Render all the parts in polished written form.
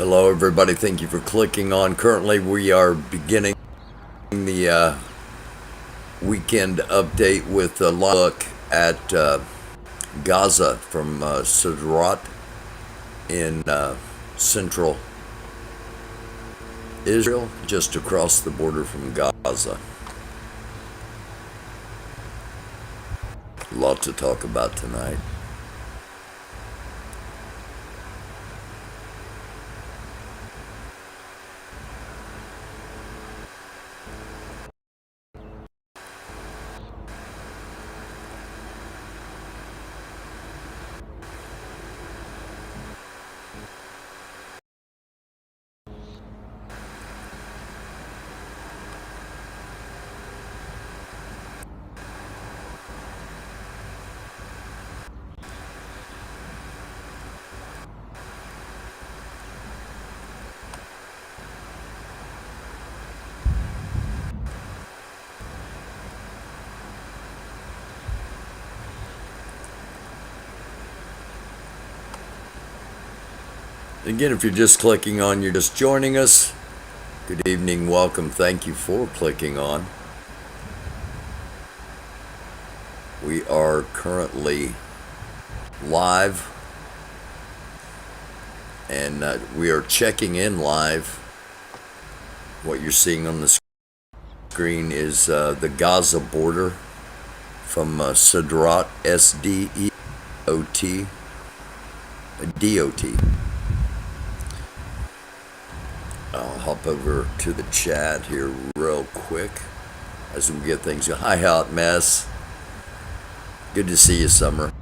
Hello, everybody. Thank you for clicking on. Currently, we are beginning the weekend update with a look at Gaza from Sderot in central Israel, just across the border from Gaza. A lot to talk about tonight. Again, if you're just clicking on, you're just joining us. Good evening, welcome, thank you for clicking on. We are currently live, and we are checking in live. What you're seeing on the screen is the Gaza border from Sderot, S-D-E-O-T, D-O-T. I'll hop over to the chat here real quick as we get things going. Hi, Hot Mess. Good to see you, Summer.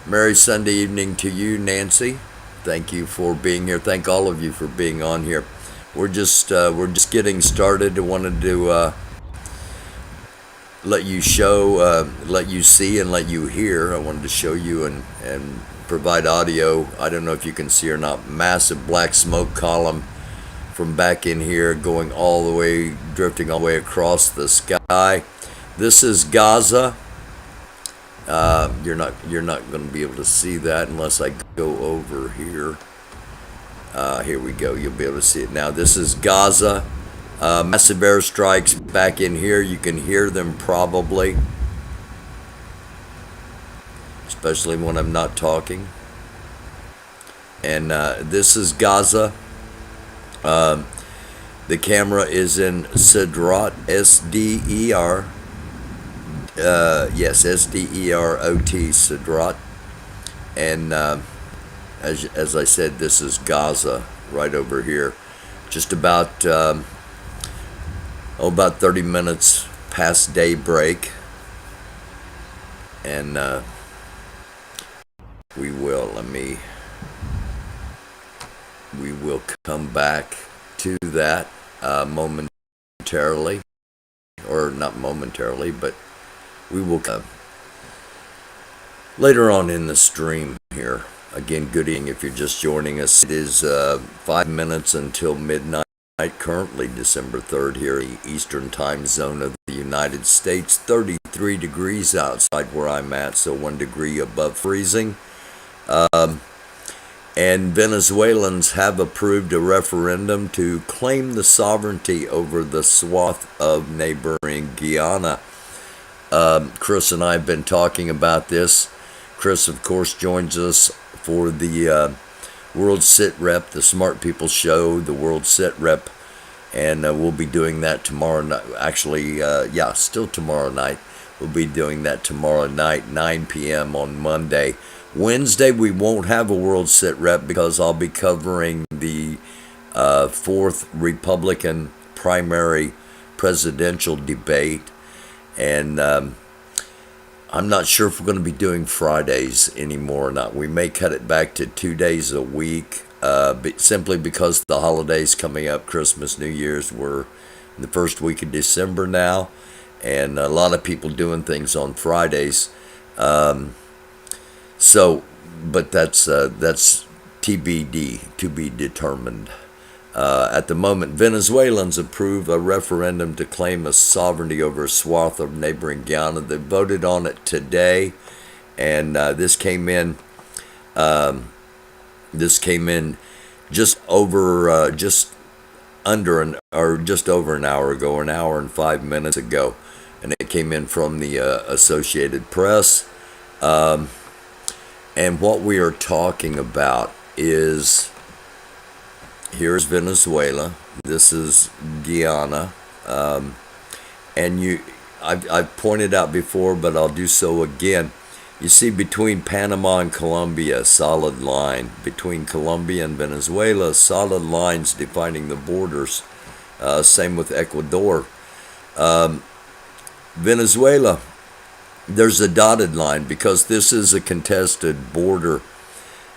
Merry Sunday evening to you, Nancy. Thank you for being here. Thank all of you for being on here. We're just getting started. I wanted to let you see, and let you hear. I wanted to show you and provide audio. I don't know if you can see or not. Massive black smoke column from back in here, going all the way, drifting all the way across the sky. This is Gaza. You're not going to be able to see that unless I go over here. Here we go. You'll be able to see it now. This is Gaza. Massive airstrikes back in here. You can hear them probably, especially when I'm not talking. And this is Gaza. The camera is in Sderot, S-D-E-R, yes, S-D-E-R-O-T, Sderot, and as I said, this is Gaza right over here, just about 30 minutes past daybreak, and we will come back to that momentarily, or not momentarily, but we will later on in the stream here. Again, good evening if you're just joining us. It is 5 minutes until midnight, currently December 3rd here in the Eastern time zone of the United States. 33 degrees outside where I'm at, so 1 degree above freezing. And Venezuelans have approved a referendum to claim the sovereignty over the swath of neighboring Guyana. Chris and I have been talking about this. Chris, of course, joins us for the World Sit Rep, the Smart People Show, the World Sit Rep, and we'll be doing that tomorrow night. Actually, still tomorrow night. We'll be doing that tomorrow night, 9 p.m. on Monday. Wednesday, we won't have a World Sit Rep because I'll be covering the 4th Republican primary presidential debate. And I'm not sure if we're going to be doing Fridays anymore or not. We may cut it back to 2 days a week, simply because the holidays coming up, Christmas, New Year's, we're in the first week of December now. And a lot of people doing things on Fridays. But that's TBD, to be determined. At the moment, Venezuelans approve a referendum to claim a sovereignty over a swath of neighboring Guyana. They voted on it today, and this came in just under an or just over an hour ago, an hour and 5 minutes ago, and it came in from the Associated Press. Um, and what we are talking about is, here's Venezuela. This is Guyana. Um, and I've pointed out before, but I'll do so again. You see, between Panama and Colombia, solid line. Between Colombia and Venezuela, solid lines defining the borders. Same with Ecuador. Um, Venezuela, there's a dotted line because this is a contested border.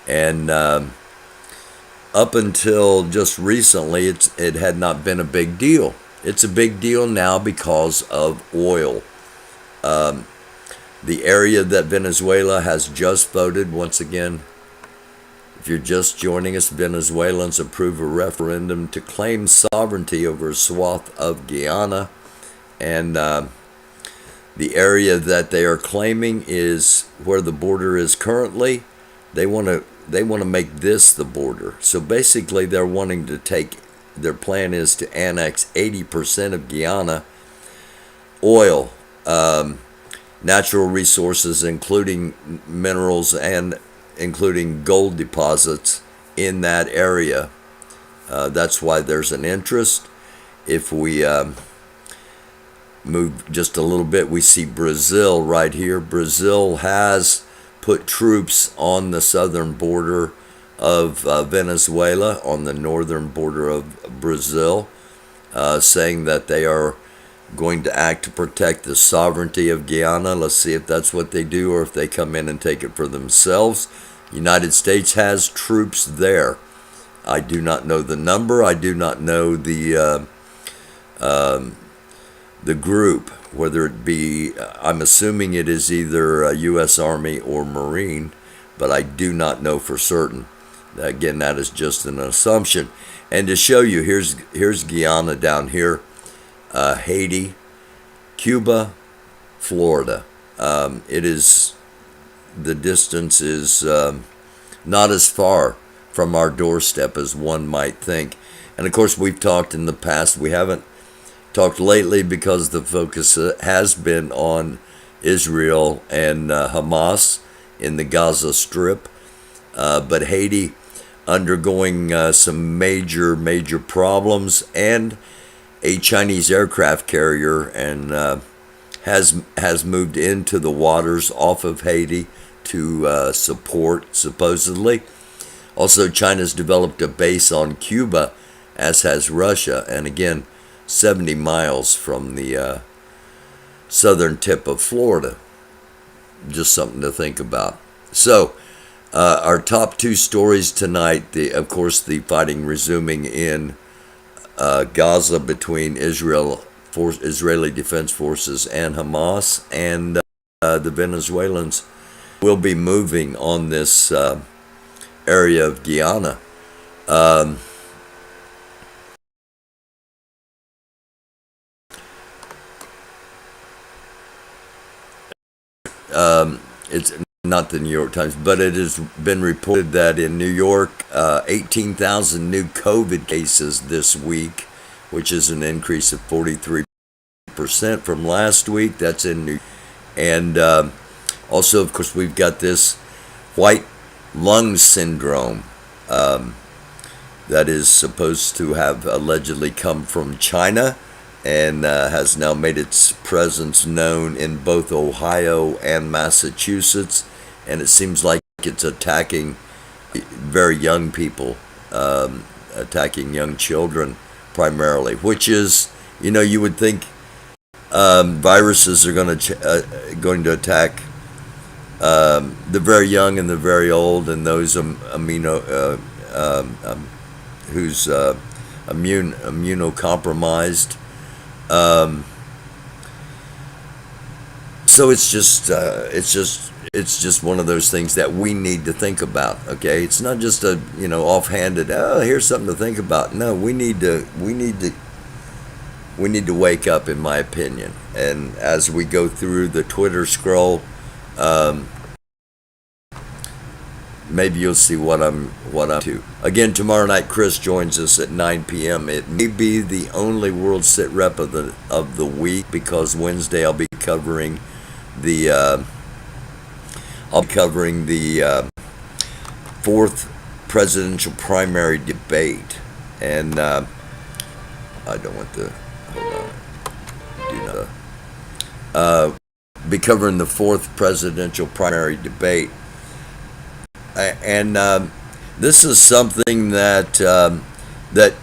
And up until just recently, it had not been a big deal. It's a big deal now because of oil. Um, the area that Venezuela has just voted, once again, if you're just joining us, Venezuelans approve a referendum to claim sovereignty over a swath of Guyana. And the area that they are claiming is where the border is currently. They want to make this the border. So basically, they're wanting to take. Their plan is to annex 80% of Guyana, oil, natural resources, including minerals and including gold deposits in that area. That's why there's an interest. If we move just a little bit, we see Brazil right here. Brazil has put troops on the southern border of Venezuela, on the northern border of Brazil, saying that they are going to act to protect the sovereignty of Guyana. Let's see if that's what they do or if they come in and take it for themselves. United States has troops there. I do not know the number. I do not know the group, whether it be, I'm assuming it is either U.S. Army or Marine, but I do not know for certain. Again, that is just an assumption. And to show you, here's Guyana down here, Haiti, Cuba, Florida. It is, the distance is not as far from our doorstep as one might think. And of course, we've talked in the past. We haven't talked lately because the focus has been on Israel and Hamas in the Gaza Strip. But Haiti undergoing some major problems, and a Chinese aircraft carrier and has moved into the waters off of Haiti to support, supposedly. Also, China's developed a base on Cuba, as has Russia, and again, 70 miles from the southern tip of Florida. Just something to think about. So, our top two stories tonight, of course, the fighting resuming in Gaza between Israeli Defense Forces and Hamas, and the Venezuelans will be moving on this area of Guyana. It's not the New York Times, but it has been reported that in New York, 18,000 new COVID cases this week, which is an increase of 43% from last week. That's in New York. And also, of course, we've got this white lung syndrome that is supposed to have allegedly come from China and has now made its presence known in both Ohio and Massachusetts. And it seems like it's attacking very young people, attacking young children primarily, which is, you would think viruses are going to attack the very young and the very old, and those who's immunocompromised. So it's just one of those things that we need to think about. Okay, it's not just a offhanded, oh, here's something to think about. No, we need to wake up, in my opinion. And as we go through the Twitter scroll, maybe you'll see what I'm to. Again, tomorrow night, Chris joins us at 9 p.m. It may be the only World Sit Rep of the week, because Wednesday I'll be covering the fourth presidential primary debate, and I don't want to hold on. Do not be covering the fourth presidential primary debate. And this is something that that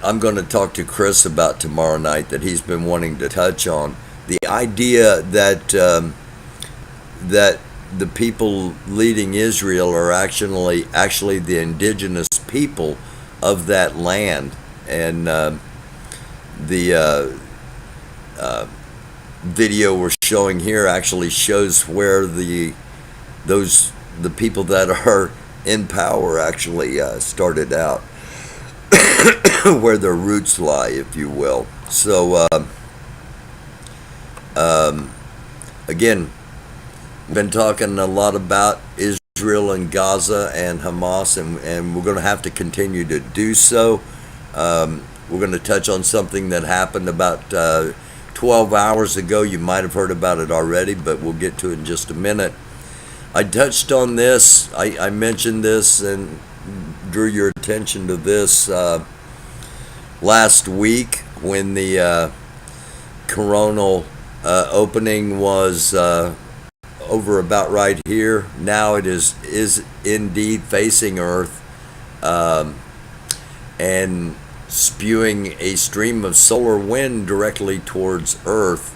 I'm going to talk to Chris about tomorrow night, that he's been wanting to touch on. The idea that that the people leading Israel are actually the indigenous people of that land, and the video we're showing here actually shows where the people that are in power actually started out, where their roots lie, if you will. So again, we've been talking a lot about Israel and Gaza and Hamas, and we're going to have to continue to do so. We're going to touch on something that happened about 12 hours ago. You might have heard about it already, but we'll get to it in just a minute. I touched on this. I mentioned this and drew your attention to this last week when the coronal opening was over about right here. Now it is indeed facing Earth, and spewing a stream of solar wind directly towards Earth.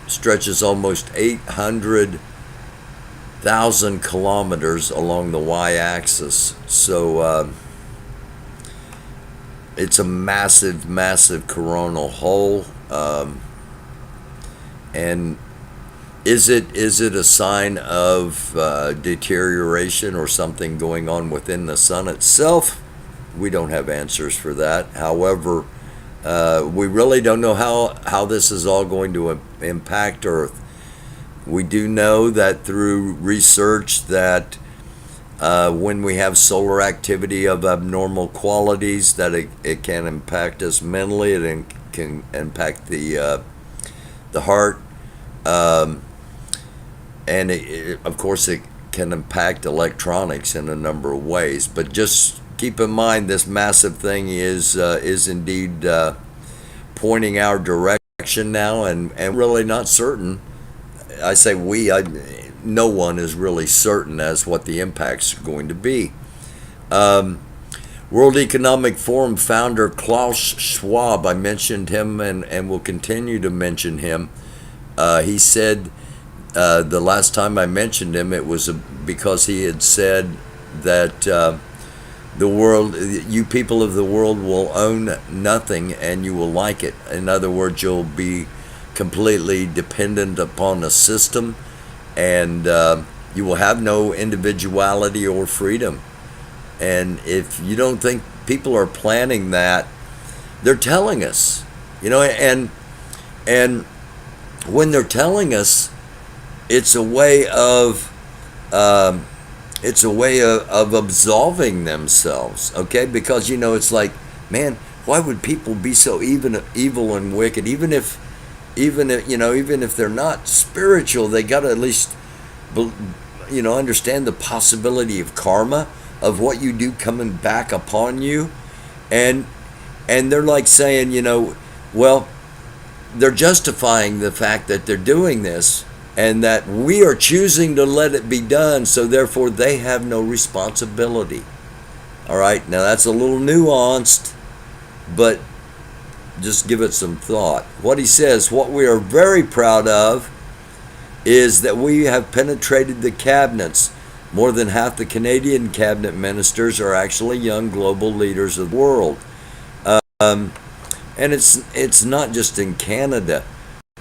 Stretches almost 800,000 kilometers along the y-axis. So it's a massive, massive coronal hole. And is it a sign of deterioration or something going on within the sun itself? We don't have answers for that. However, we really don't know how this is all going to impact Earth. We do know that through research that when we have solar activity of abnormal qualities, that it can impact us mentally. It can impact the heart, and of course it can impact electronics in a number of ways. But just keep in mind, this massive thing is indeed pointing our direction now, and really not certain. I say no one is really certain as what the impacts are going to be. World Economic Forum founder Claus Schwab, I mentioned him and will continue to mention him. He said the last time I mentioned him, it was because he had said that the world, you people of the world will own nothing and you will like it. In other words, you'll be completely dependent upon a system, and you will have no individuality or freedom. And if you don't think people are planning that, they're telling us, and when they're telling us, it's a way of absolving themselves, okay? Because it's like, man, why would people be so evil and wicked? Even if they're not spiritual, they got to at least understand the possibility of karma, of what you do coming back upon you. And they're like saying, well, they're justifying the fact that they're doing this, and that we are choosing to let it be done, so therefore they have no responsibility. All right, now that's a little nuanced, but just give it some thought. What he says, what we are very proud of is that we have penetrated the cabinets. More than half the Canadian cabinet ministers are actually young global leaders of the world. And it's not just in Canada.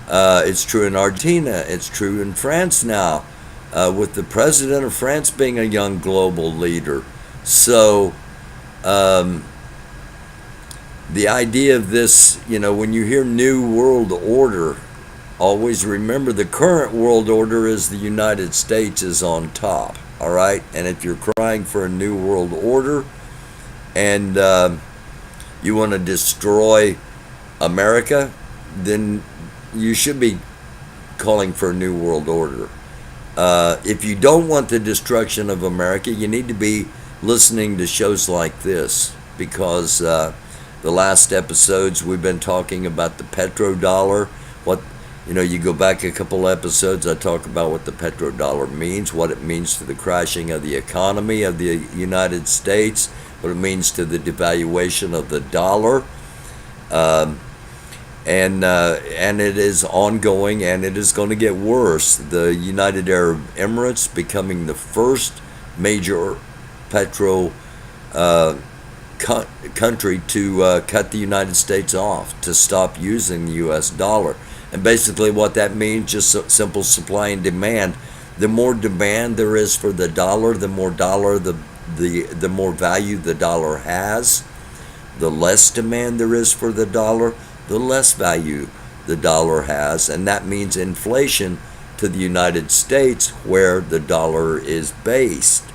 It's true in Argentina. It's true in France now, with the president of France being a young global leader. So the idea of this, when you hear New World Order, always remember the current world order is the United States is on top. all right? And if you're crying for a new world order and you want to destroy America, then you should be calling for a new world order. If you don't want the destruction of America, you need to be listening to shows like this, because the last episodes we've been talking about the petrodollar. You go back a couple episodes, I talk about what the petrodollar means, what it means to the crashing of the economy of the United States, what it means to the devaluation of the dollar. And it is ongoing, and it is going to get worse. The United Arab Emirates becoming the first major country to cut the United States off, to stop using the U.S. dollar. And basically what that means, just simple supply and demand. The more demand there is for the dollar, the more value the dollar has. The less demand there is for the dollar, the less value the dollar has. And that means inflation to the United States, where the dollar is based.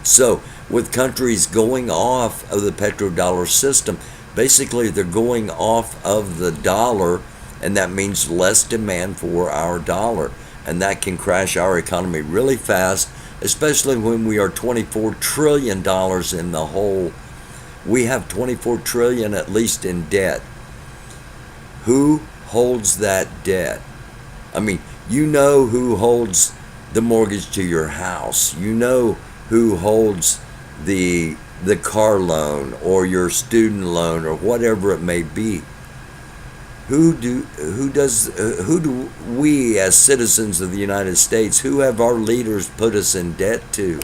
So with countries going off of the petrodollar system, basically they're going off of the dollar, and that means less demand for our dollar. And that can crash our economy really fast, especially when we are $24 trillion in the hole. We have $24 trillion at least in debt. Who holds that debt? I mean, you know who holds the mortgage to your house. You know who holds the car loan or your student loan or whatever it may be. Who do we as citizens of the United States, who have our leaders put us in debt to?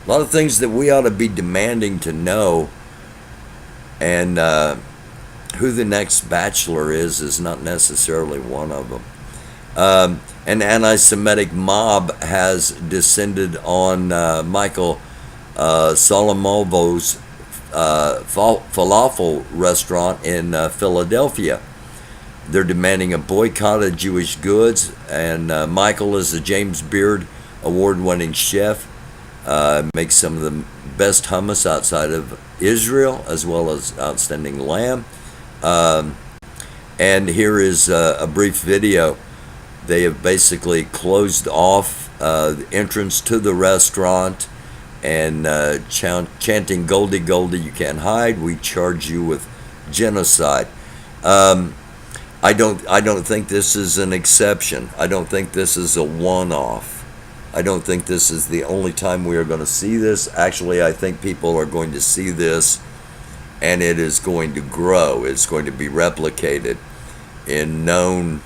A lot of things that we ought to be demanding to know, and who the next bachelor is not necessarily one of them. An anti-Semitic mob has descended on Michael Salamovo's falafel restaurant in Philadelphia. They're demanding a boycott of Jewish goods, and Michael is a James Beard award-winning chef. Makes some of the best hummus outside of Israel, as well as outstanding lamb. And here is a brief video. They have basically closed off the entrance to the restaurant and chanting "Goldie, Goldie, you can't hide. We charge you with genocide." I don't think this is an exception. I don't think this is a one-off. I don't think this is the only time we are going to see this. Actually, I think people are going to see this, and it is going to grow. It's going to be replicated in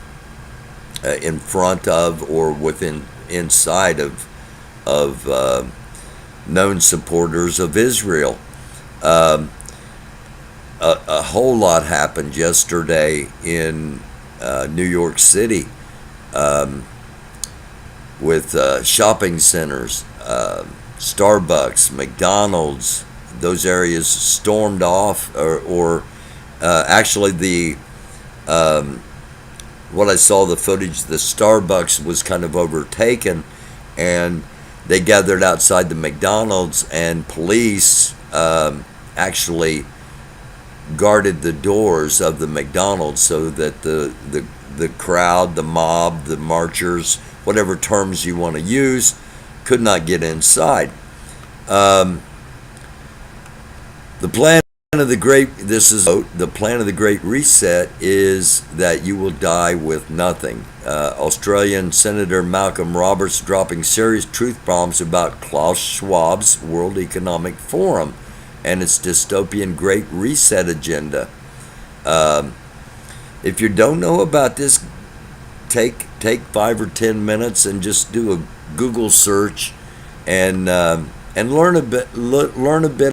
front of or inside of known supporters of Israel. A whole lot happened yesterday in New York City. With shopping centers, Starbucks, McDonald's, those areas stormed off, or actually what I saw the footage, the Starbucks was kind of overtaken, and they gathered outside the McDonald's, and police actually guarded the doors of the McDonald's so that the crowd, the mob, the marchers, whatever terms you want to use, could not get inside. The plan of the Great Reset is that you will die with nothing. Australian Senator Malcolm Roberts dropping serious truth bombs about Klaus Schwab's World Economic Forum and its dystopian Great Reset agenda. If you don't know about this, take 5 or 10 minutes and just do a Google search and learn a bit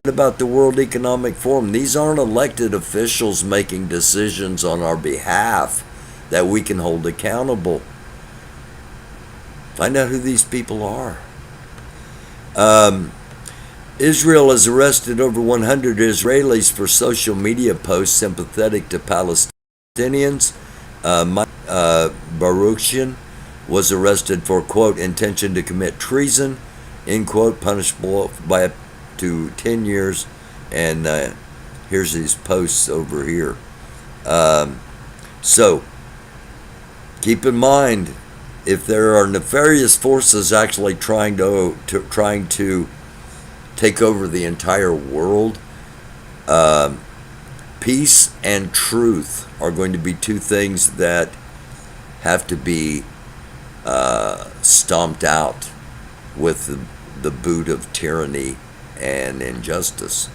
about the World Economic Forum. These aren't elected officials making decisions on our behalf that we can hold accountable. Find out who these people are. Israel has arrested over 100 Israelis for social media posts sympathetic to Palestinians. Baruchian was arrested for, quote, intention to commit treason, end quote, punishable by up to 10 years. And here's his posts over here. So, keep in mind, if there are nefarious forces actually trying to take over the entire world, peace and truth are going to be two things that have to be stomped out with the boot of tyranny and injustice.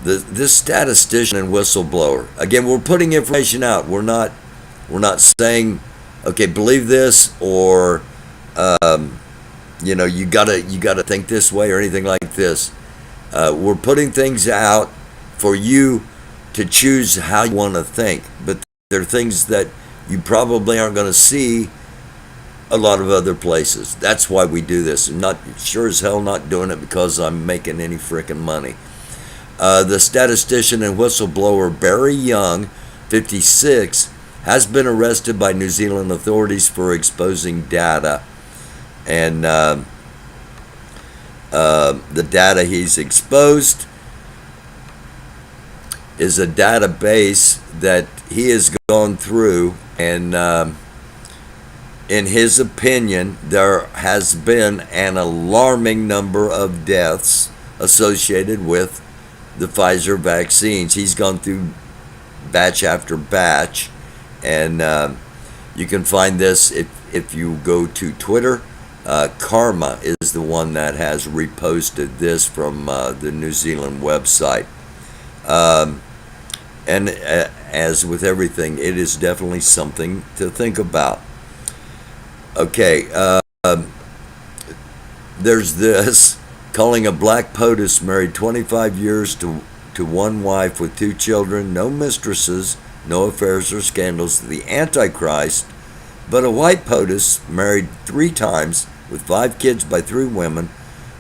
This statistician and whistleblower, again, we're putting information out. We're not saying, okay, believe this, or you gotta think this way, or anything like this. We're putting things out for you to choose how you want to think, but there are things that you probably aren't going to see a lot of other places. That's why we do this. I'm not sure as hell not doing it because I'm making any freaking money. The statistician and whistleblower Barry Young, 56, has been arrested by New Zealand authorities for exposing data. And the data he's exposed is a database that he has gone through, and in his opinion, there has been an alarming number of deaths associated with the Pfizer vaccines. He's gone through batch after batch, and you can find this if you go to Twitter. Karma is the one that has reposted this from the New Zealand website. And as with everything, it is definitely something to think about. Okay, there's this, calling a black POTUS married 25 years to one wife with 2 children, no mistresses, no affairs or scandals, the Antichrist, but a white POTUS married 3 times with 5 kids by 3 women,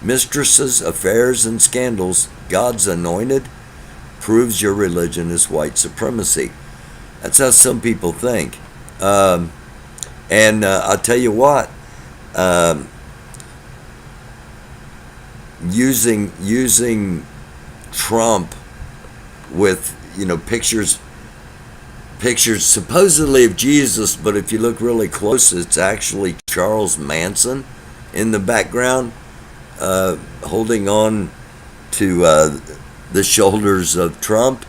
mistresses, affairs, and scandals, God's anointed, proves your religion is white supremacy. That's how some people think. And I'll tell you what, using Trump with pictures supposedly of Jesus, but if you look really close, it's actually Charles Manson in the background, holding on to the shoulders of Trump.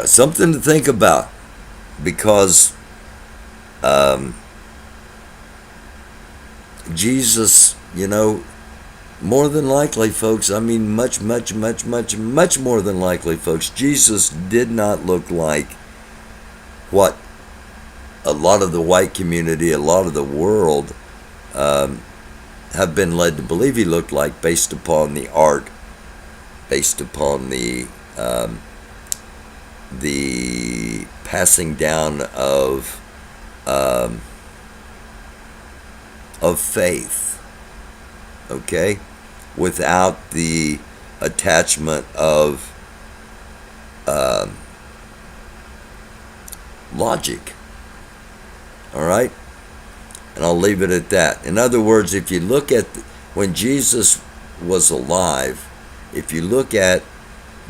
Something to think about, because Jesus, more than likely, folks, I mean much more than likely, folks, Jesus did not look like what a lot of the white community, a lot of the world have been led to believe he looked like, based upon the art, based upon the passing down of faith, okay, without the attachment of logic. All right, and I'll leave it at that. In other words, if you look at when Jesus was alive, if you look at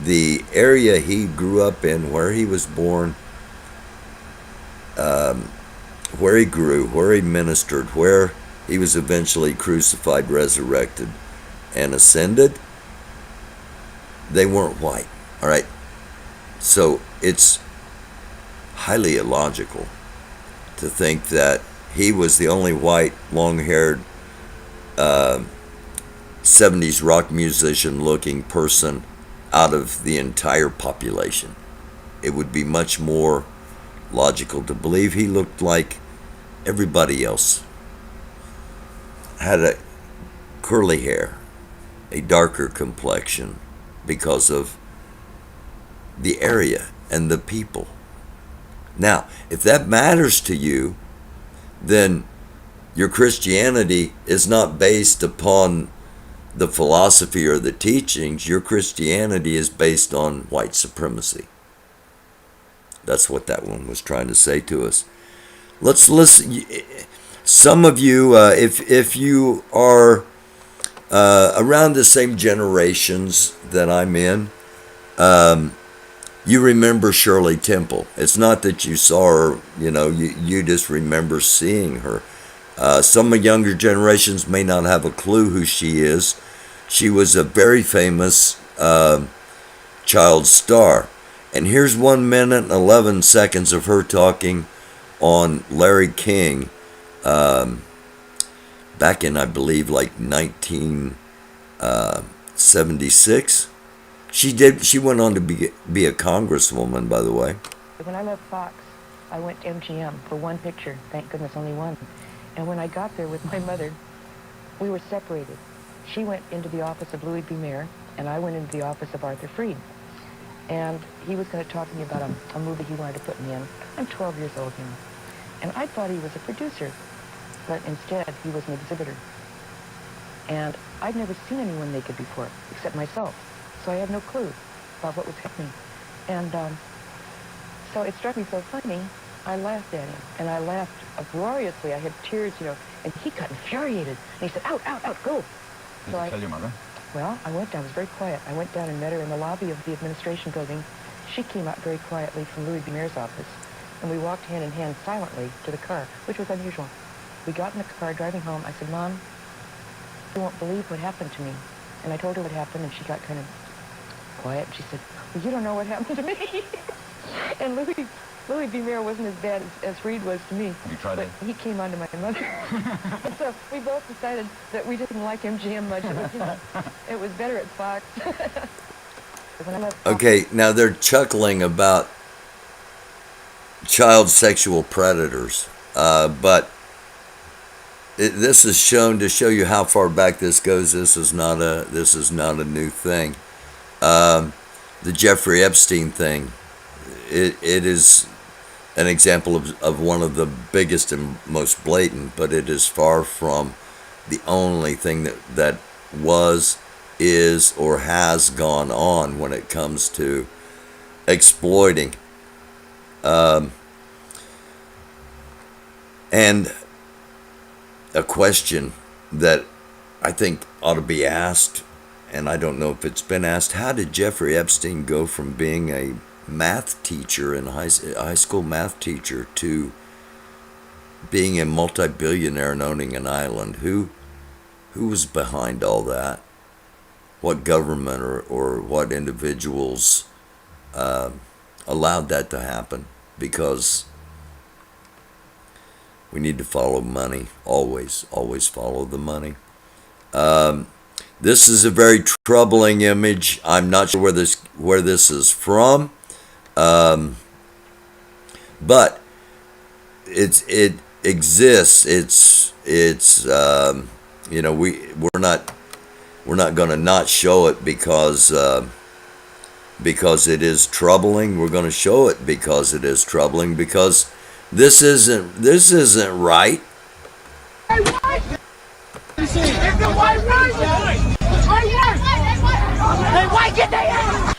the area he grew up in, where he was born, where he grew, where he ministered, where he was eventually crucified, resurrected, and ascended, they weren't white. All right, so it's highly illogical to think that he was the only white, long-haired, 70s rock musician-looking person out of the entire population. It would be much more logical to believe he looked like everybody else. Had a curly hair, a darker complexion, because of the area and the people. Now, if that matters to you, then your Christianity is not based upon the philosophy or the teachings. Your Christianity is based on white supremacy. That's what that one was trying to say to us. Let's listen. Some of you, if you are around the same generations that I'm in, you remember Shirley Temple. It's not that you saw her, you just remember seeing her. Some of younger generations may not have a clue who she is. She was a very famous child star. And here's 1 minute and 11 seconds of her talking on Larry King back in, I believe, like 1976. She went on to be a congresswoman, by the way. When I left Fox, I went to MGM for one picture. Thank goodness, only one. And when I got there with my mother, we were separated. She went into the office of Louis B. Mayer, and I went into the office of Arthur Freed. And he was going to talk to me about a movie he wanted to put me in. I'm 12 years old now. And I thought he was a producer, but instead he was an exhibitor. And I'd never seen anyone naked before, except myself. So I had no clue about what was happening. And so it struck me so funny, I laughed at him. And I laughed uproariously. I had tears, and he got infuriated. And he said, out, out, out, go. Did you tell your mother? Well, I went down. I was very quiet. I went down and met her in the lobby of the administration building. She came out very quietly from Louis B. Mayer's office. And we walked hand in hand silently to the car, which was unusual. We got in the car driving home. I said, Mom, you won't believe what happened to me. And I told her what happened, and she got kind of quiet. She said, well, you don't know what happened to me. And Louis B. Mayer wasn't as bad as Reed was to me. You tried but it? he came on to my mother. And so we both decided that we didn't like MGM much. It was better at Fox. When I left Fox. Okay, now they're chuckling about child sexual predators, but this is shown to show you how far back this goes. This is not a new thing. The Jeffrey Epstein thing, it is an example of one of the biggest and most blatant, but it is far from the only thing that was, is, or has gone on when it comes to exploiting. And a question that I think ought to be asked, and I don't know if it's been asked, how did Jeffrey Epstein go from being a math teacher and high school math teacher to being a multi-billionaire and owning an island? Who was behind all that? What government or what individuals allowed that to happen? Because we need to follow money, always follow the money. This is a very troubling image. I'm not sure where this is from, but it exists. It's we're not going to not show it because it is troubling. We're going to show it because it is troubling, because this isn't right. If the white words, hey, white, get their ass!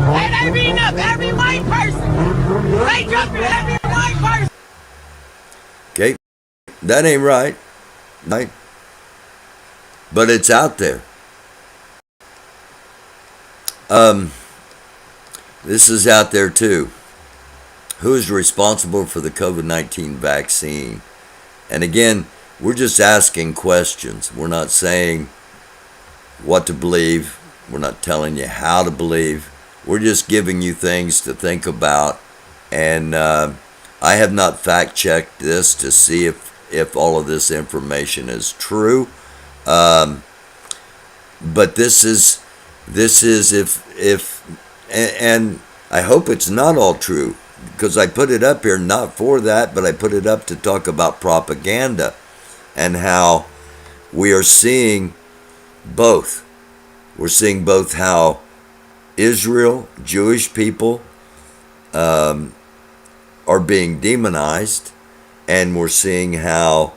Hey, they beating up every white person. They jumping every white person. Okay, that ain't right, right? But it's out there. This is out there too. Who is responsible for the COVID-19 vaccine? And again, we're just asking questions. We're not saying what to believe. We're not telling you how to believe. We're just giving you things to think about. And I have not fact-checked this to see if all of this information is true. But this is if and I hope it's not all true, because I put it up here not for that, but I put it up to talk about propaganda and how we are seeing both. We're seeing both how Israel, Jewish people, are being demonized, and we're seeing how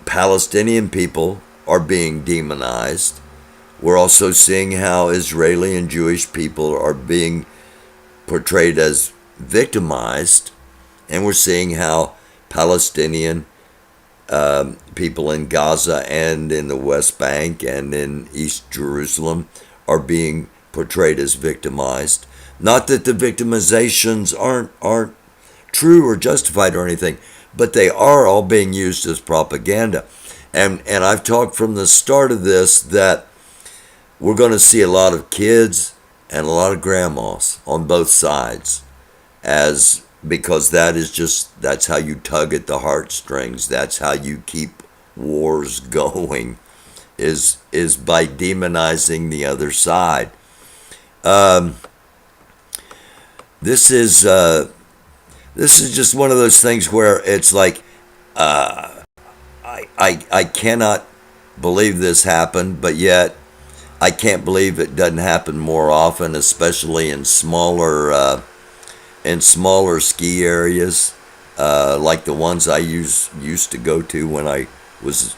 Palestinian people are being demonized. We're also seeing how Israeli and Jewish people are being portrayed as victimized, and we're seeing how Palestinian people in Gaza and in the West Bank and in East Jerusalem are being portrayed as victimized. Not that the victimizations aren't true or justified or anything, but they are all being used as propaganda. And I've talked from the start of this that we're going to see a lot of kids and a lot of grandmas on both sides, because that's how you tug at the heartstrings. That's how you keep wars going, is by demonizing the other side. This is just one of those things where it's like, I cannot believe this happened, but yet I can't believe it doesn't happen more often, especially in smaller ski areas, like the ones I used to go to when I was,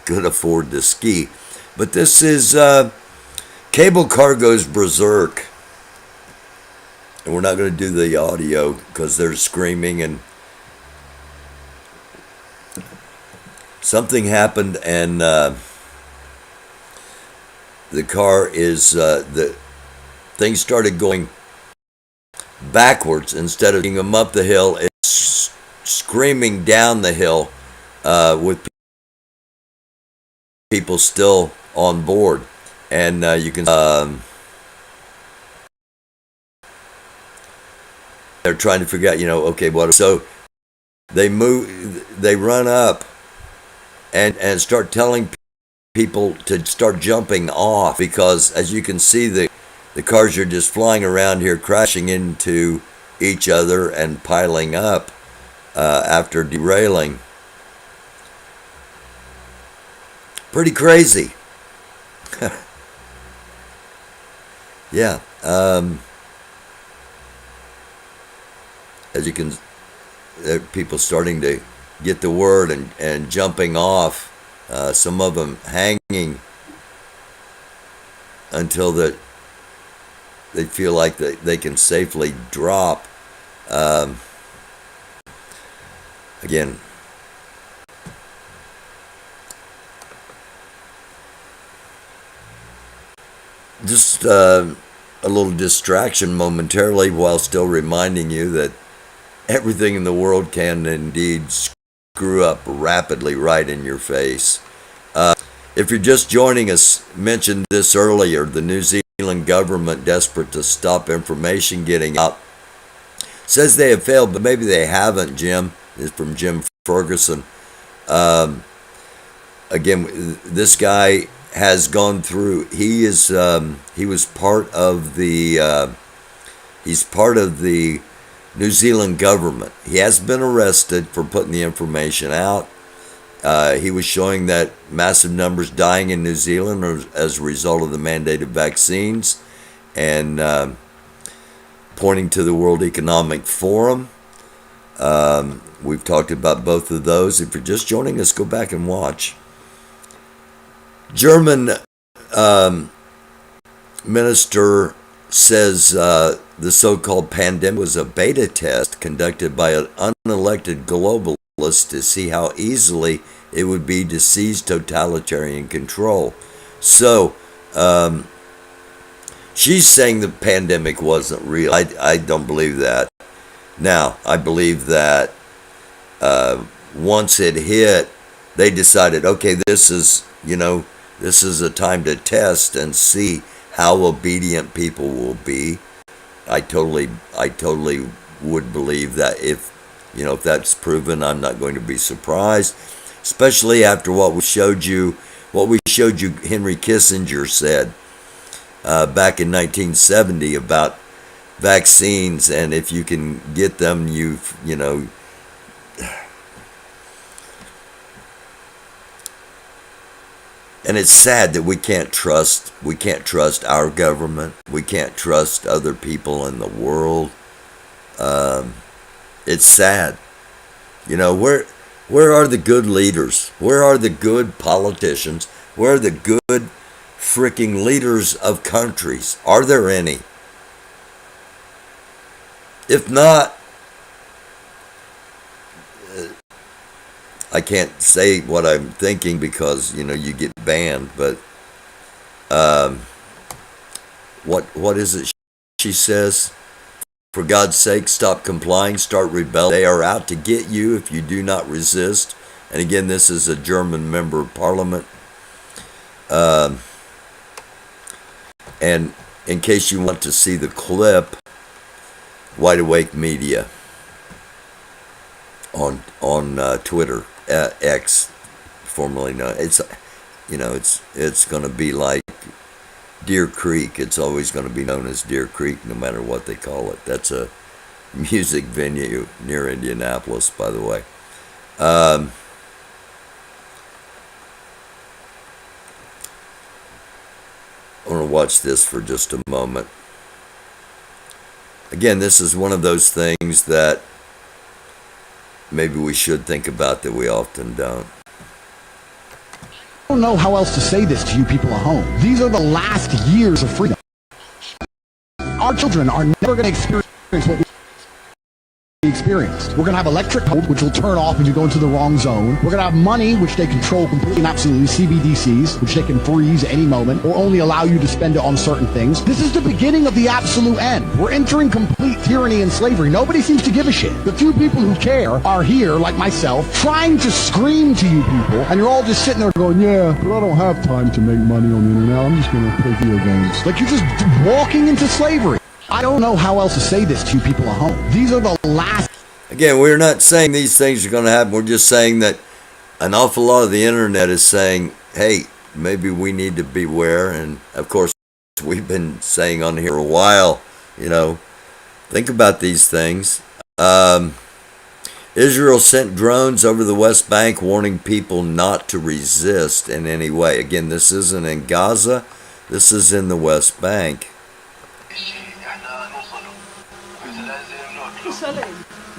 could afford to ski. But this is cable car goes berserk, and we're not going to do the audio because they're screaming and something happened, and the car is the thing started going backwards instead of taking them up the hill. It's screaming down the hill with people still on board, and you can they're trying to figure out, okay, what. So they run up and start telling people to start jumping off, because as you can see, the cars are just flying around here, crashing into each other and piling up after derailing. Pretty crazy. Yeah. As you can, people starting to get the word and jumping off. Some of them hanging until they feel like they can safely drop. Again, just a little distraction momentarily, while still reminding you that everything in the world can indeed screw up rapidly right in your face. If you're just joining us, mentioned this earlier, the New Zealand government, desperate to stop information getting out, says they have failed, but maybe they haven't, Jim. This is from Jim Ferguson. Again, this guy has gone through, he was part of the, he's part of the New Zealand government. He has been arrested for putting the information out. He was showing that massive numbers dying in New Zealand as a result of the mandated vaccines, and pointing to the World Economic Forum. We've talked about both of those. If you're just joining us, go back and watch. German minister says the so-called pandemic was a beta test conducted by an unelected globalist to see how easily it would be to seize totalitarian control. So she's saying the pandemic wasn't real. I don't believe that. Now, I believe that once it hit, they decided, okay, this is a time to test and see how obedient people will be. I totally would believe that if that's proven, I'm not going to be surprised, especially after what we showed you Henry Kissinger said back in 1970 about vaccines, and if you can get them, and it's sad that we can't trust our government. We can't trust other people in the world. It's sad. Where are the good leaders? Where are the good politicians? Where are the good freaking leaders of countries? Are there any? If not, I can't say what I'm thinking because, you get banned, but what is it she says? For God's sake, stop complying, start rebelling. They are out to get you if you do not resist. And again, this is a German member of parliament. And in case you want to see the clip, Wide Awake Media on Twitter, X, formerly known. It's going to be like Deer Creek. It's always going to be known as Deer Creek, no matter what they call it. That's a music venue near Indianapolis, by the way. I want to watch this for just a moment. Again, this is one of those things that maybe we should think about that we often don't. I don't know how else to say this to you people at home. These are the last years of freedom. Our children are never going to experience what we experienced. We're going to have electric code, which will turn off if you go into the wrong zone. We're going to have money, which they control completely and absolutely, CBDCs, which they can freeze any moment, or only allow you to spend it on certain things. This is the beginning of the absolute end. We're entering complete tyranny and slavery. Nobody seems to give a shit. The few people who care are here, like myself, trying to scream to you people, and you're all just sitting there going, yeah, but I don't have time to make money on the internet. I'm just going to play video games. Like, you're just walking into slavery. I don't know how else to say this to you people at home. These are the last... Again, we're not saying these things are going to happen. We're just saying that an awful lot of the internet is saying, hey, maybe we need to beware. And, of course, we've been saying on here a while, think about these things. Israel sent drones over the West Bank warning people not to resist in any way. Again, this isn't in Gaza. This is in the West Bank.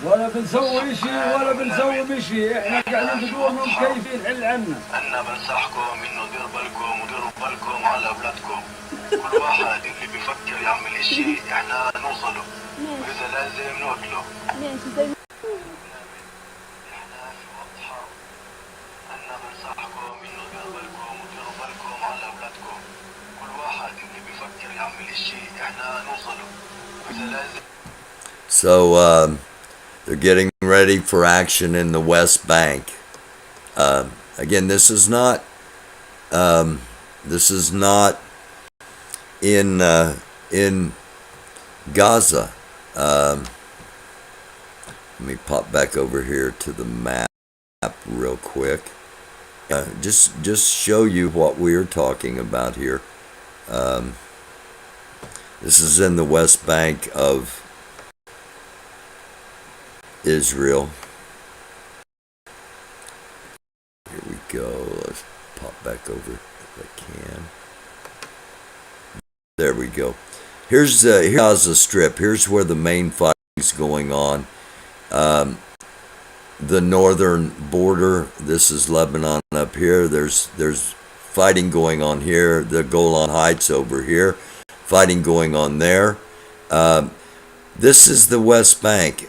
ولا بنسوي شيء ولا بنسوي شيء احنا قاعدين بدورنا كيف نحل عنا انا بنصحكم انه ديروا بالكم وديروا بالكم على اولادكم كل واحد اللي بيفكر يعمل شيء احنا نوصله واذا لازم نقتله احنا في وضحه انا بنصحكم انه ديروا بالكم وديروا بالكم على اولادكم كل واحد اللي بيفكر يعمل شيء احنا نوصله واذا لازم. So, they're getting ready for action in the West Bank. Again, this is not in Gaza. Let me pop back over here to the map real quick. Just show you what we're talking about here. This is in the West Bank of Israel. Here we go. Let's pop back over if I can. There we go. Here's Gaza Strip. Here's where the main fight is going on. The northern border. This is Lebanon up here. There's fighting going on here. The Golan Heights over here. Fighting going on there. This is the West Bank.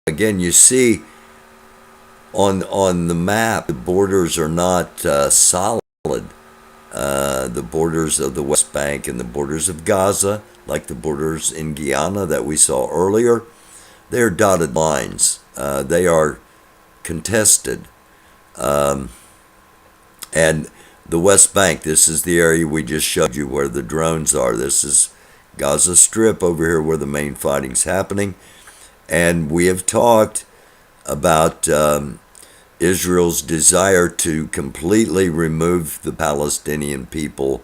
Again, you see on the map, the borders are not solid. The borders of the West Bank and the borders of Gaza, like the borders in Guyana that we saw earlier, they're dotted lines. They are contested. And the West Bank, this is the area we just showed you where the drones are. This is Gaza Strip over here where the main fighting's happening. And we have talked about Israel's desire to completely remove the Palestinian people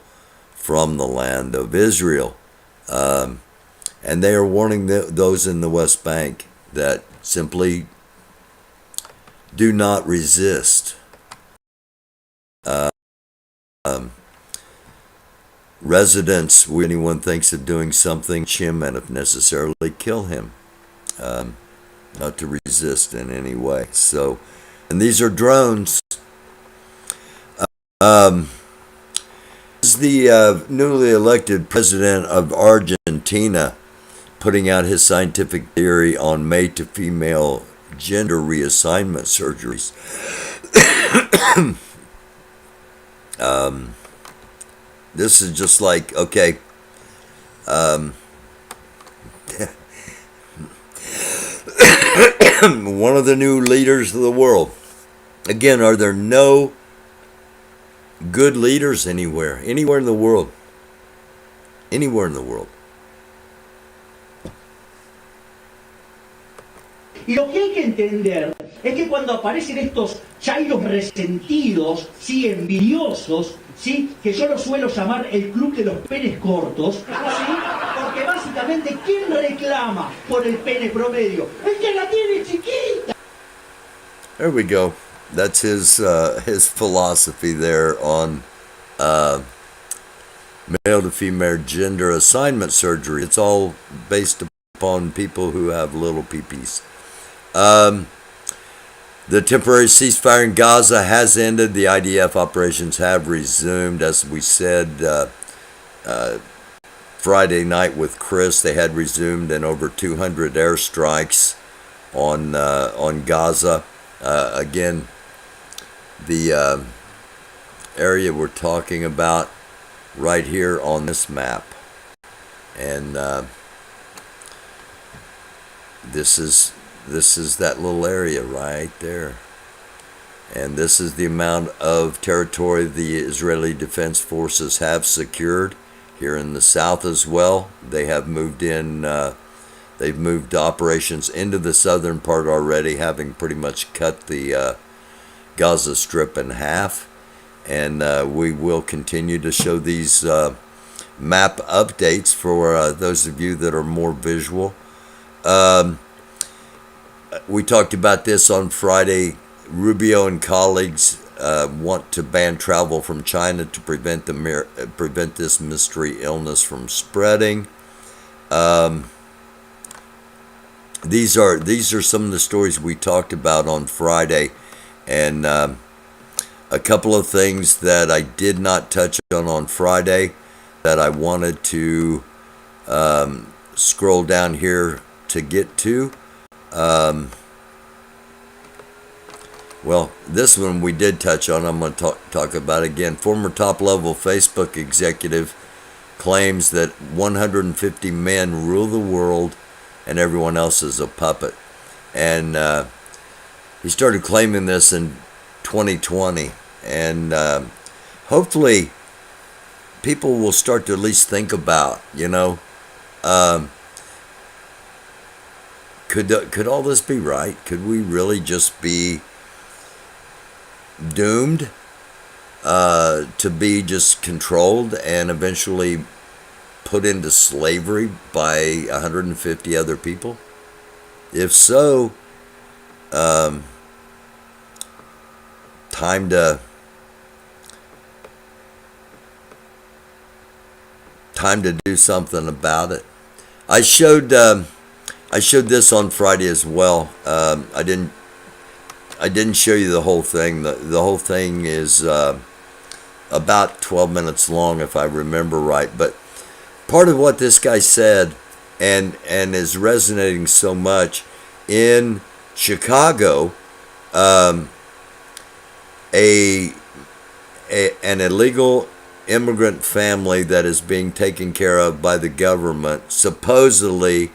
from the land of Israel. And they are warning those in the West Bank that simply do not resist. Residents, when anyone thinks of doing something, him and if necessarily kill him. not to resist in any way. So, and these are drones. This is the newly elected president of Argentina putting out his scientific theory on male to female gender reassignment surgeries. This is just like, okay, one of the new leaders of the world. Again, are there no good leaders anywhere in the world? Anywhere in the world. Y lo que hay que entender es que cuando aparecen estos chairos resentidos, ¿sí? Envidiosos, ¿sí? Que yo los suelo llamar el club de los penes cortos, ¿sí? Porque básicamente, ¿quién reclama por el pene promedio? El que la tiene chiquita. There we go. That's his philosophy there on male to female gender assignment surgery. It's all based upon people who have little peepees. The temporary ceasefire in Gaza has ended. The IDF operations have resumed. As we said Friday night with Chris, they had resumed in over 200 airstrikes on Gaza. Again, the area we're talking about right here on this map, and this is that little area right there, and this is the amount of territory the Israeli Defense Forces have secured here in the south as well. They have moved in. They've moved operations into the southern part already, having pretty much cut the Gaza Strip in half. And we will continue to show these map updates for those of you that are more visual. We talked about this on Friday. Rubio and colleagues want to ban travel from China to prevent this mystery illness from spreading. These are some of the stories we talked about on Friday, and a couple of things that I did not touch on Friday that I wanted to scroll down here to get to. Well, this one we did touch on. I'm going to talk about again. Former top-level Facebook executive claims that 150 men rule the world and everyone else is a puppet. And he started claiming this in 2020. And hopefully people will start to at least think about, could all this be right? Could we really just be doomed to be just controlled and eventually put into slavery by 150 other people? If so, time to do something about it. I showed this on Friday as well. I didn't show you the whole thing. The whole thing is about 12 minutes long, if I remember right. But part of what this guy said and is resonating so much in Chicago, an illegal immigrant family that is being taken care of by the government, supposedly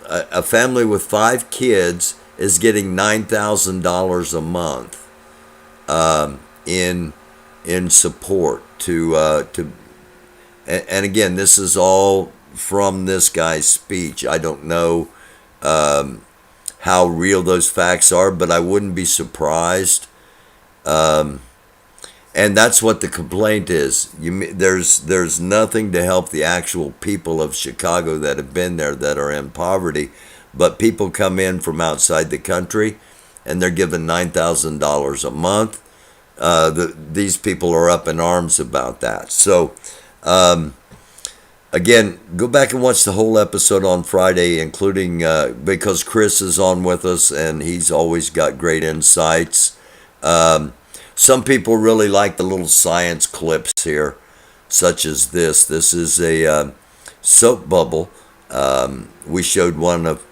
a family with 5 kids is getting $9,000 a month in support to and again, this is all from this guy's speech. I don't know how real those facts are, but I wouldn't be surprised. And that's what the complaint is. There's nothing to help the actual people of Chicago that have been there that are in poverty, but people come in from outside the country and they're given $9,000 a month. These people are up in arms about that. So Again, go back and watch the whole episode on Friday, including because Chris is on with us and he's always got great insights. Some people really like the little science clips here, such as this. This is a soap bubble. We showed one of,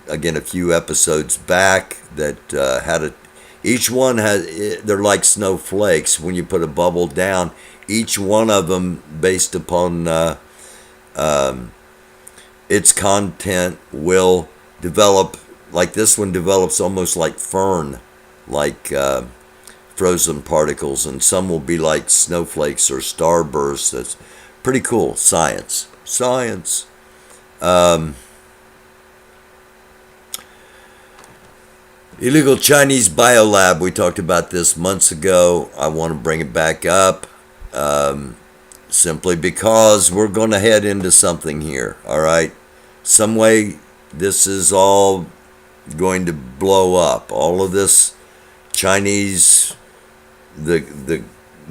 again, a few episodes back that had a, each one has, they're like snowflakes. When you put a bubble down, each one of them, based upon its content, will develop, like this one develops almost like fern, like frozen particles, and some will be like snowflakes or starbursts. That's pretty cool. Science. Illegal Chinese biolab. We talked about this months ago. I want to bring it back up. Simply because we're going to head into something here, all right? Some way this is all going to blow up. All of this Chinese, the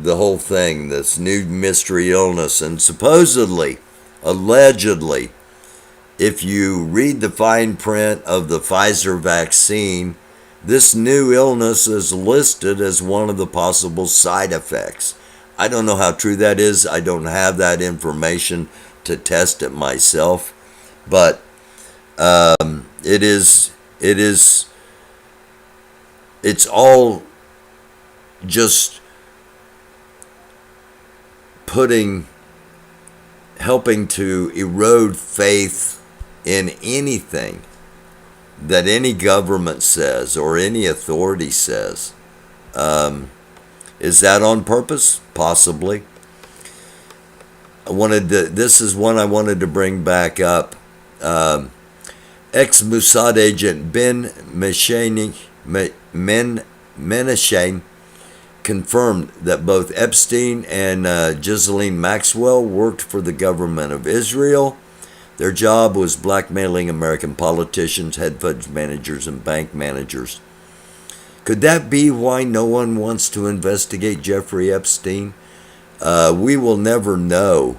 whole thing, this new mystery illness, and supposedly, allegedly, if you read the fine print of the Pfizer vaccine, this new illness is listed as one of the possible side effects. I don't know how true that is. I don't have that information to test it myself, but it's all just helping to erode faith in anything that any government says or any authority says. Is that on purpose? Possibly. This is one I wanted to bring back up. Ex-Mossad agent Ben Menashein confirmed that both Epstein and Ghislaine Maxwell worked for the government of Israel. Their job was blackmailing American politicians, hedge fund managers, and bank managers. Could that be why no one wants to investigate Jeffrey Epstein? We will never know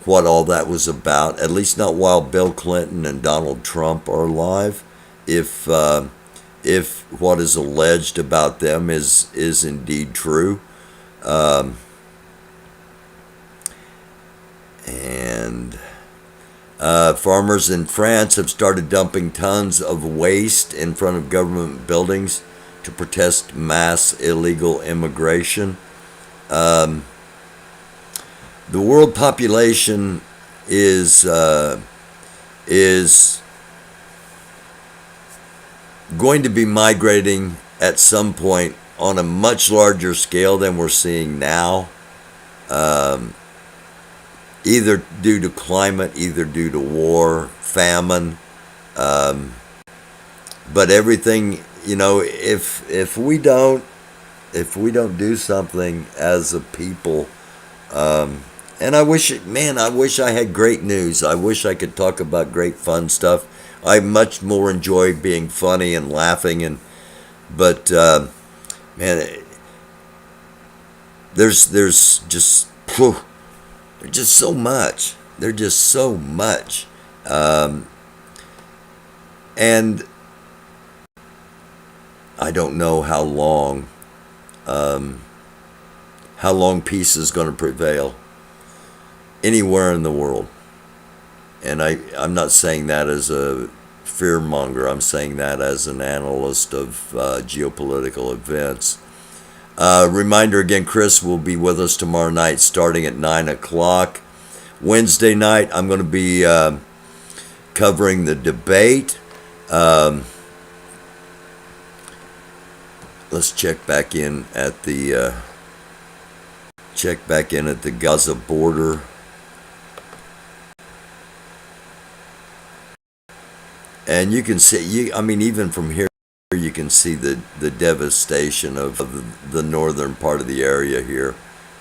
what all that was about, at least not while Bill Clinton and Donald Trump are alive, if what is alleged about them is indeed true. Farmers in France have started dumping tons of waste in front of government buildings to protest mass illegal immigration. The world population is going to be migrating at some point on a much larger scale than we're seeing now, either due to climate, either due to war, famine, but everything. You know, if we don't do something as a people, and I wish I had great news. I wish I could talk about great fun stuff. I much more enjoy being funny and laughing, but man, there's just so much. There's just so much, and I don't know how long peace is going to prevail anywhere in the world. And I'm not saying that as a fearmonger. I'm saying that as an analyst of geopolitical events. Reminder again, Chris will be with us tomorrow night starting at 9 o'clock. Wednesday night, I'm going to be covering the debate. Let's check back in at the Gaza border. And you can see, even from here, you can see the devastation of the northern part of the area here.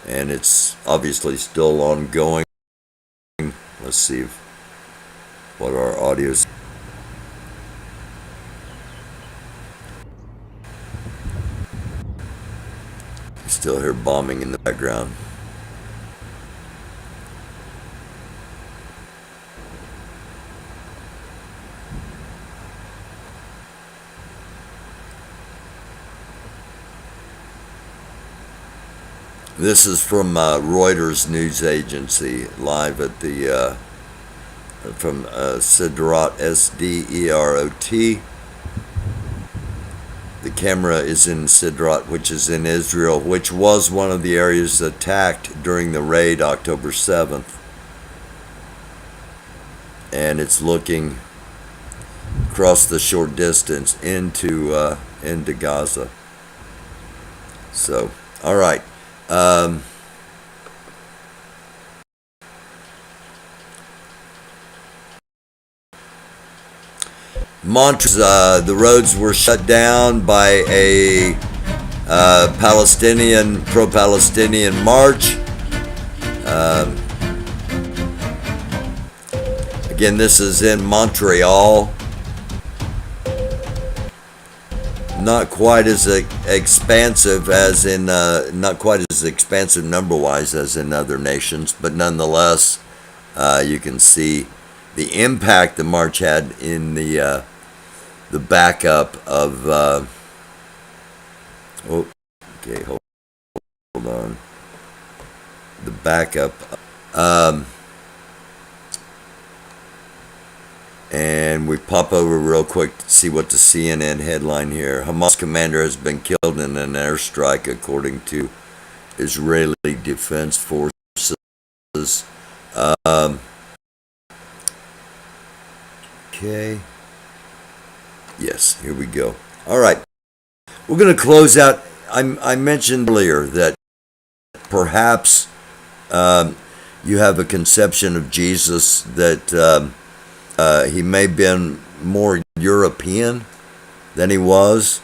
And it's obviously still ongoing. Let's see what our audio's. Still hear bombing in the background. This is from Reuters news agency, live at the from Sderot, Sderot. The camera is in Sderot, which is in Israel, which was one of the areas attacked during the raid October 7th. And it's looking across the short distance into Gaza. So, all right. Montreal, the roads were shut down by a pro-Palestinian march. Again, this is in Montreal. Not quite as expansive as in, not quite as expansive number-wise as in other nations, but nonetheless, you can see the impact the march had in the backup of. Okay, hold on. The backup. And we pop over real quick to see what the CNN headline here. Hamas commander has been killed in an airstrike, according to Israeli Defense Forces. Okay. Yes, here we go. All right. We're going to close out. I mentioned earlier that perhaps you have a conception of Jesus that he may have been more European than he was,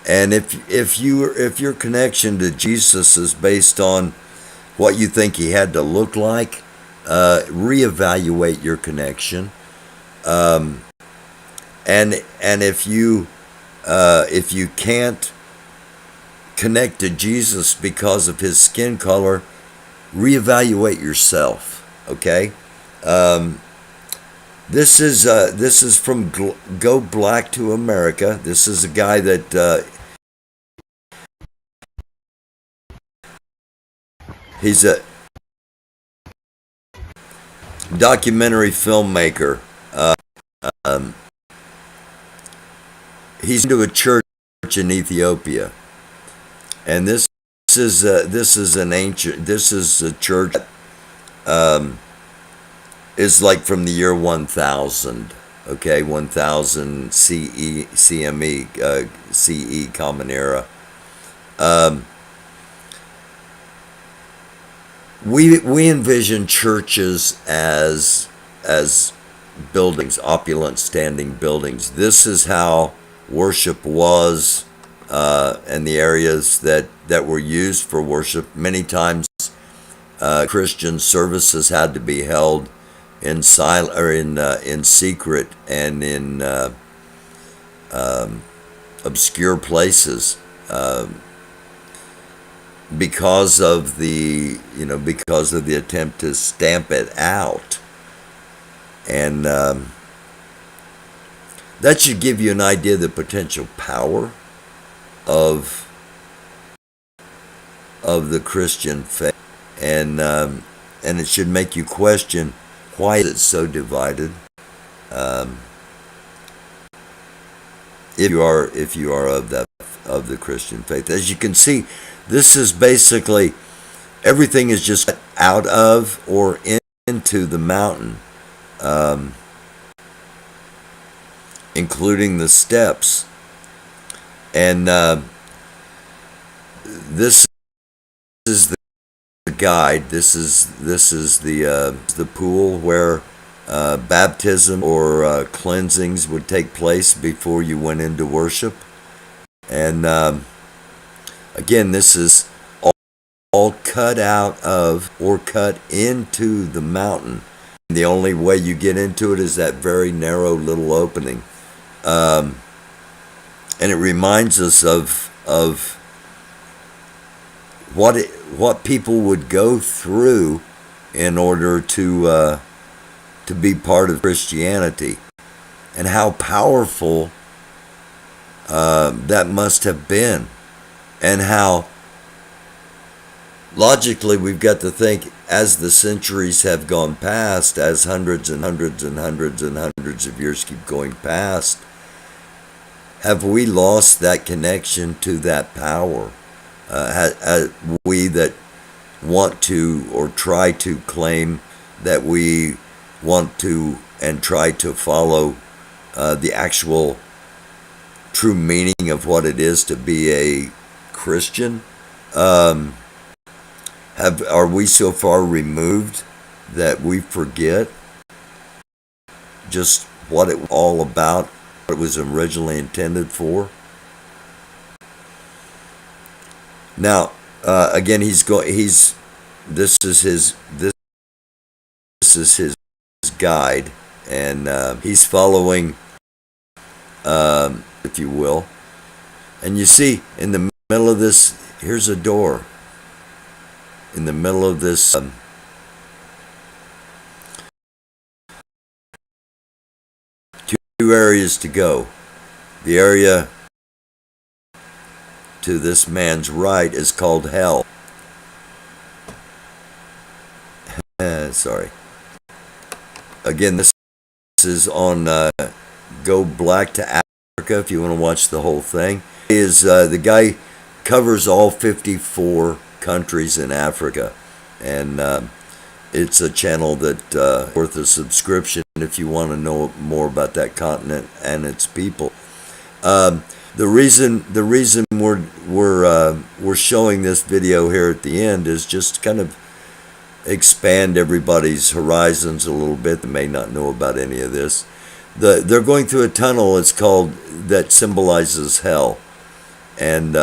and if your connection to Jesus is based on what you think he had to look like, reevaluate your connection, and if you can't connect to Jesus because of his skin color, reevaluate yourself. Okay. This is from Go Black to America. This is a guy that he's a documentary filmmaker. He's into a church in Ethiopia, and this is a church. Is like from the year 1000, okay, 1000 CE, CE Common Era. We envision churches as buildings, opulent standing buildings. This is how worship was, and the areas that were used for worship. Many times, Christian services had to be held in secret and in obscure places, because of the attempt to stamp it out, and that should give you an idea of the potential power of the Christian faith, and it should make you question, why is it so divided? If you are of the Christian faith, as you can see, this is basically everything is just out of or into the mountain, including the steps, and this is the guide. This is the pool where baptism or cleansings would take place before you went into worship, and again, this is all cut out of or cut into the mountain. The only way you get into it is that very narrow little opening, and it reminds us of what people would go through in order to be part of Christianity, and how powerful that must have been, and how logically, we've got to think, as the centuries have gone past, as hundreds and hundreds and hundreds and hundreds of years keep going past, have we lost that connection to that power? We that want to or try to claim that we want to and try to follow the actual true meaning of what it is to be a Christian, are we so far removed that we forget just what it was all about, what it was originally intended for? Now, again, this is his guide, and he's following, if you will. And you see, in the middle of this, here's a door. In the middle of this, two areas to go. The area to this man's right is called hell. Sorry. Again, this is on Go Black to Africa, if you want to watch the whole thing. The guy covers all 54 countries in Africa, and it's a channel that worth a subscription if you want to know more about that continent and its people. The reason we're showing this video here at the end is just to kind of expand everybody's horizons a little bit that may not know about any of this. They're going through a tunnel. It's called, that symbolizes hell, and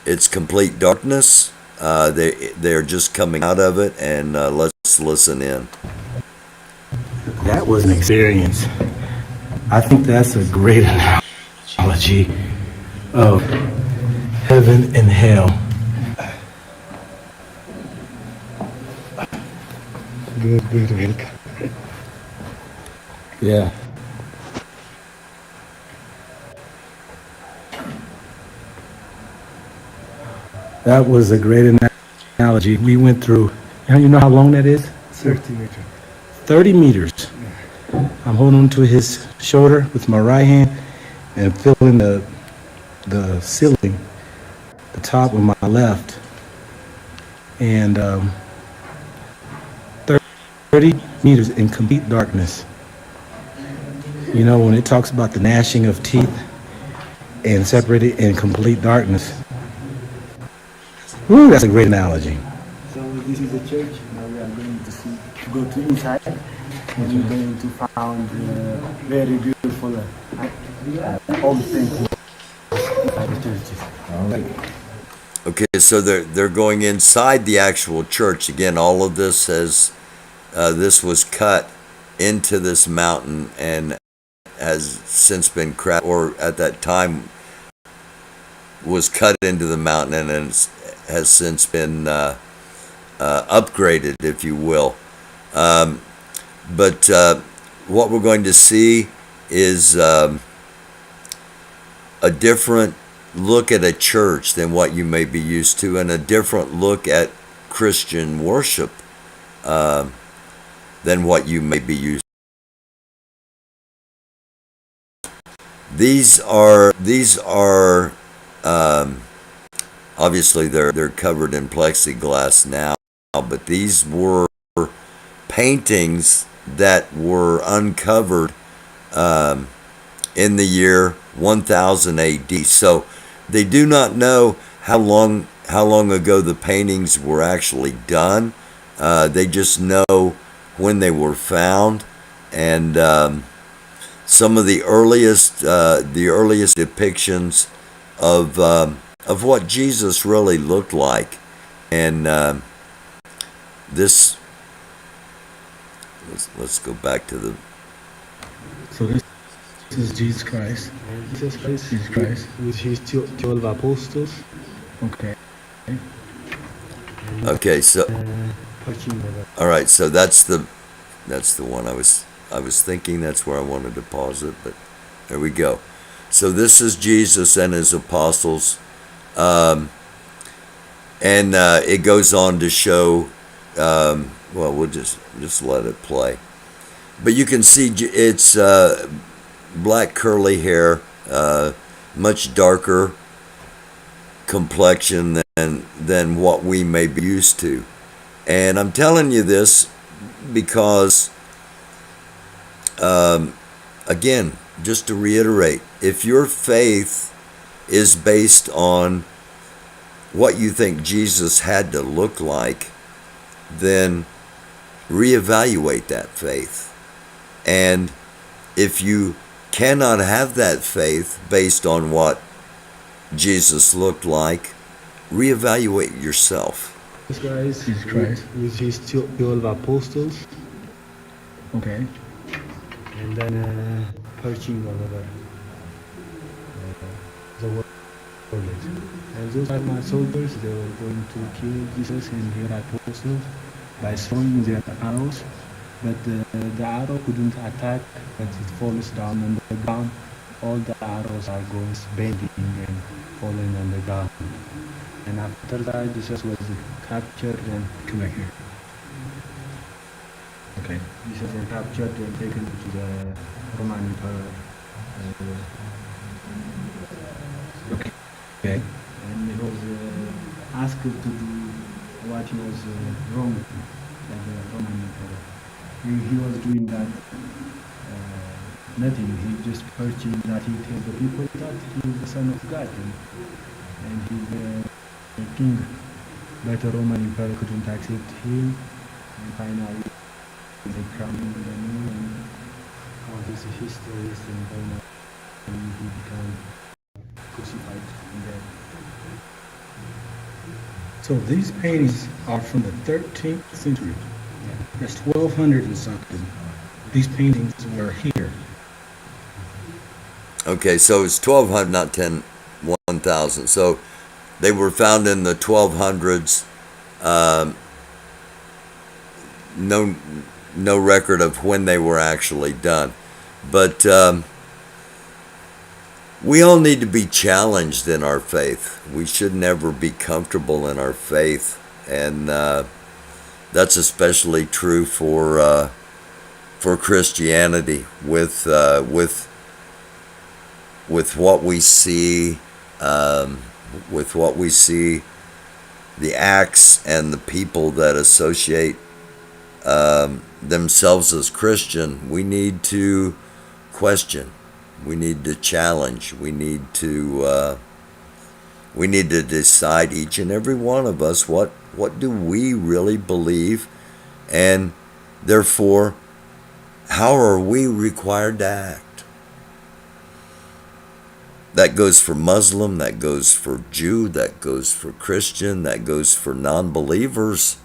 it's complete darkness. They're just coming out of it, and let's listen in. That was an experience. I think that's a great analogy of heaven and hell. Good, welcome. Yeah. That was a great analogy. We went through, you know how long that is? 30 meters. 30 meters. I'm holding on to his shoulder with my right hand and feeling the ceiling, the top with my left. And 30 meters in complete darkness. You know, when it talks about the gnashing of teeth and separated in complete darkness. Ooh, that's a great analogy. So this is the church. Now we are going to go to inside, and we're going to find very beautiful old paintings inside the churches. All right. Okay, so they're going inside the actual church. Again, all of this this was cut into this mountain and has since been cracked, or at that time was cut into the mountain and has since been upgraded, if you will. But what we're going to see is a different look at a church than what you may be used to, and a different look at Christian worship than what you may be used to. These are obviously they're covered in plexiglass now, but these were paintings that were uncovered in the year 1000 AD. So they do not know how long ago the paintings were actually done. They just know when they were found, and some of the earliest depictions of what Jesus really looked like, and this. Let's go back to the. So this is Jesus Christ. Jesus Christ. Jesus Christ. With his 12 apostles. Okay. Okay, so all right, so that's the one I was thinking. That's where I wanted to pause it, but there we go. So this is Jesus and his apostles, And it goes on to show, well, we'll just let it play. But you can see it's black curly hair, much darker complexion than what we may be used to. And I'm telling you this because, again, just to reiterate, if your faith is based on what you think Jesus had to look like, then reevaluate that faith. And if you cannot have that faith based on what Jesus looked like, reevaluate yourself. This guy is with his 12 apostles. Okay. And then perching over the world. And those are my soldiers. They were going to kill Jesus and their apostles by throwing their arrows. But the arrow couldn't attack, but it falls down on the ground. All the arrows are going bending and falling on the ground. And after that, Jesus was captured and come back here. Okay. Jesus was captured and taken to the Roman Emperor. Okay. Okay. And he was asked to do what he was wrong by the Roman Emperor. He was doing that nothing. He just preaching that he tells the people that he is the Son of God and he's the king. But the Roman Emperor couldn't accept him, and finally they crowned him and all this history and finally he became crucified and dead. So these paintings are from the 13th century. That's 1200 and something. These paintings were here. Okay, so it's 1200, not 10,000. So they were found in the 1200s. No record of when they were actually done. But we all need to be challenged in our faith. We should never be comfortable in our faith. And that's especially true for Christianity, with what we see, the acts and the people that associate themselves as Christian. We need to question. We need to challenge. We need to decide, each and every one of us, what do we really believe, and therefore, how are we required to act? That goes for Muslim, that goes for Jew, that goes for Christian, that goes for non-believers,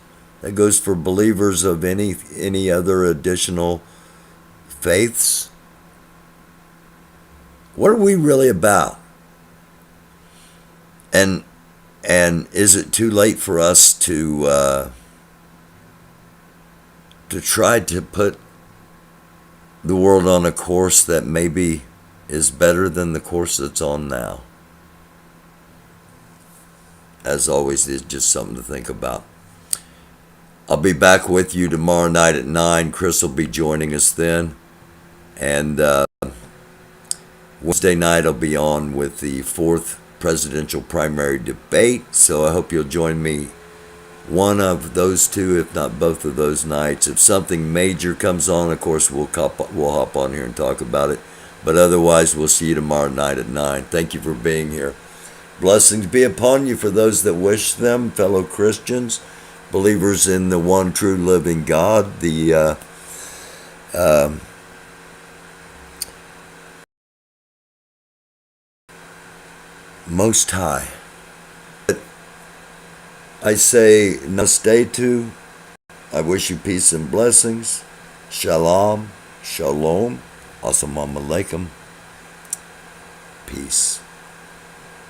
that goes for believers of any other additional faiths. What are we really about? And is it too late for us to try to put the world on a course that maybe is better than the course that's on now? As always, it's just something to think about. I'll be back with you tomorrow night at 9. Chris will be joining us then. And Wednesday night I'll be on with the 4th presidential primary debate. So I hope you'll join me one of those two, if not both of those nights. If something major comes on, of course, we'll hop on here and talk about it. But otherwise, we'll see you tomorrow night at 9. Thank you for being here. Blessings be upon you for those that wish them, fellow Christians, believers in the one true living God, the Most High. I say namaste to. I wish you peace and blessings. Shalom, shalom, assalamu alaikum. Peace.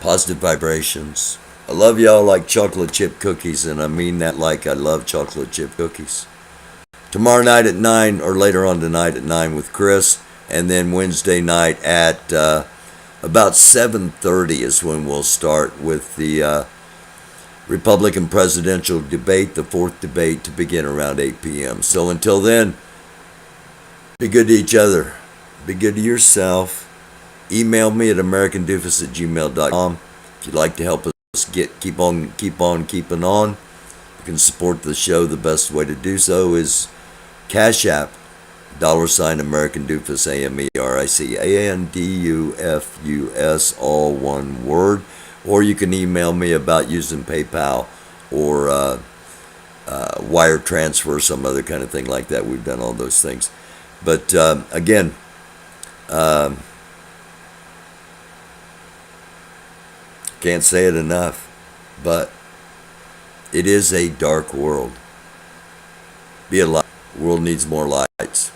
Positive vibrations. I love y'all like chocolate chip cookies, and I mean that like I love chocolate chip cookies. Tomorrow night at 9, or later on tonight at 9 with Chris, and then Wednesday night at about 7:30 is when we'll start with the Republican presidential debate, the fourth debate, to begin around 8 p.m. So until then, be good to each other. Be good to yourself. Email me at americandufus@gmail.com. If you'd like to help us keep on keeping on, you can support the show. The best way to do so is Cashapp, $americandufus, AMERICANDUFUS, all one word. Or you can email me about using PayPal or wire transfer, some other kind of thing like that. We've done all those things. But again, can't say it enough, but it is a dark world. Be a light. The world needs more lights.